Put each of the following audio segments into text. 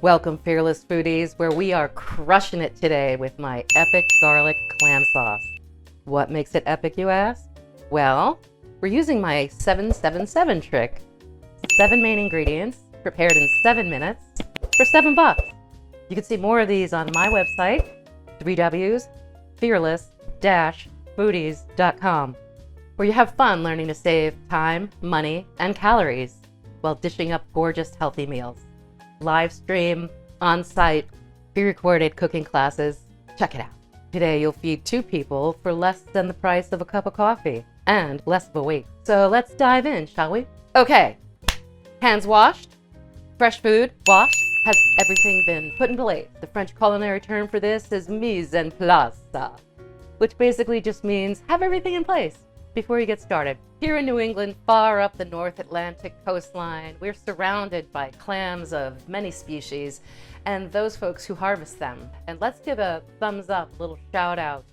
Welcome, fearless foodies, where we are crushing it today with my epic garlic clam sauce. What makes it epic, you ask? Well, we're using my 777 trick. 7 main ingredients, prepared in 7 minutes, for $7. You can see more of these on my website, www.fearless-foodies.com, where you have fun learning to save time, money, and calories while dishing up gorgeous, healthy meals. Live stream, on-site, pre-recorded cooking classes. Check it out. Today you'll feed 2 people for less than the price of a cup of coffee and less of a week. So let's dive in, shall we? Okay, hands washed, fresh food washed. Has everything been put in place? The French culinary term for this is mise en place, which basically just means have everything in place before you get started. Here in New England, far up the North Atlantic coastline, we're surrounded by clams of many species and those folks who harvest them. And let's give a thumbs up, a little shout out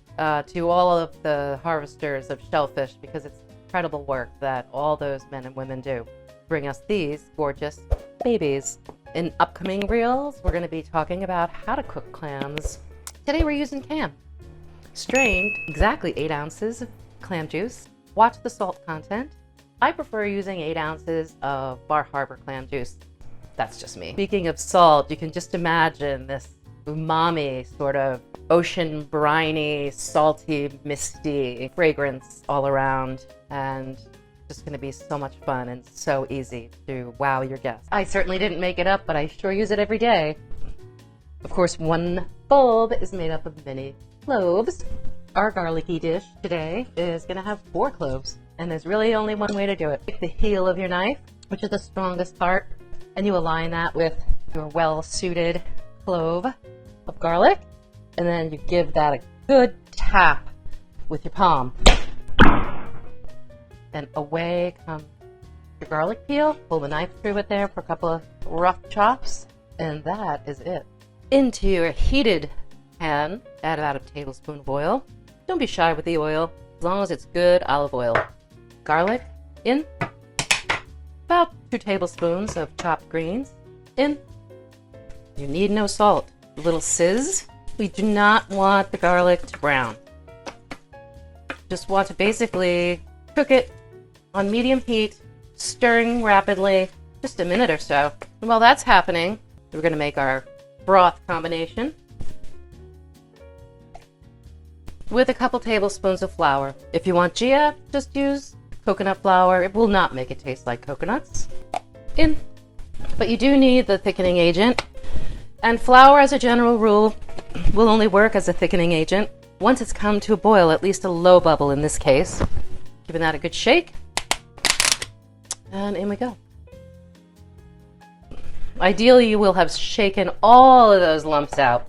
to all of the harvesters of shellfish, because it's incredible work that all those men and women do to bring us these gorgeous babies. In upcoming reels, we're going to be talking about how to cook clams. Today we're using clam. Strained exactly 8 ounces of clam juice. Watch the salt content. I prefer using 8 ounces of Bar Harbor clam juice. That's just me. Speaking of salt, you can just imagine this umami sort of ocean briny, salty, misty fragrance all around, and just going to be so much fun and so easy to wow your guests. I certainly didn't make it up, but I sure use it every day. Of course, one bulb is made up of many cloves. Our garlicky dish today is going to have 4 cloves, and there's really only one way to do it. Take the heel of your knife, which is the strongest part, and you align that with your well-suited clove of garlic, and then you give that a good tap with your palm. Then away comes your garlic peel. Pull the knife through it there for a couple of rough chops, and that is it. Into your heated pan, add about a tablespoon of oil. Don't be shy with the oil, as long as it's good olive oil. Garlic in. About 2 tablespoons of chopped greens in. You need no salt. A little sizz. We do not want the garlic to brown. Just want to basically cook it on medium heat, stirring rapidly, just a minute or so. And while that's happening, we're going to make our broth combination with a couple tablespoons of flour. If you want Gia, just use coconut flour. It will not make it taste like coconuts. In. But you do need the thickening agent. And flour, as a general rule, will only work as a thickening agent once it's come to a boil, at least a low bubble in this case. Giving that a good shake. And in we go. Ideally, you will have shaken all of those lumps out.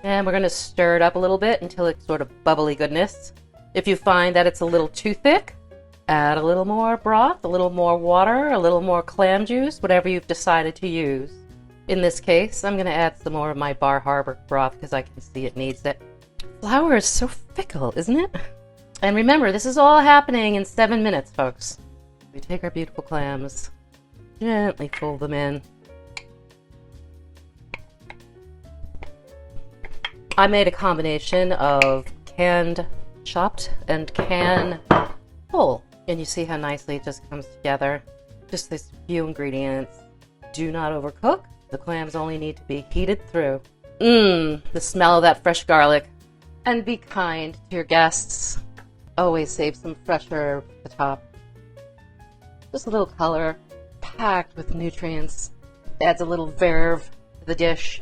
And we're going to stir it up a little bit until it's sort of bubbly goodness. If you find that it's a little too thick, add a little more broth, a little more water, a little more clam juice, whatever you've decided to use. In this case, I'm going to add some more of my Bar Harbor broth because I can see it needs it. Flour is so fickle, isn't it? And remember, this is all happening in 7 minutes, folks. We take our beautiful clams, gently fold them in. I made a combination of canned chopped and canned whole. And you see how nicely it just comes together. Just these few ingredients. Do not overcook. The clams only need to be heated through. The smell of that fresh garlic. And be kind to your guests. Always save some fresh herb at the top. Just a little color, packed with nutrients. Adds a little verve to the dish.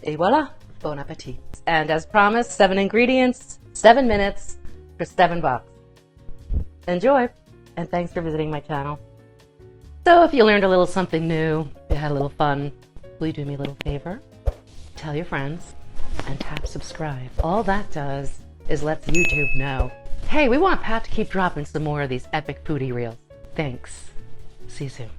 Et voila! Bon appetit. And as promised, 7 ingredients, 7 minutes for $7. Enjoy, and thanks for visiting my channel. So if you learned a little something new, you had a little fun, will you do me a little favor? Tell your friends and tap subscribe. All that does is lets YouTube know, hey, we want Pat to keep dropping some more of these epic foodie reels. Thanks. See you soon.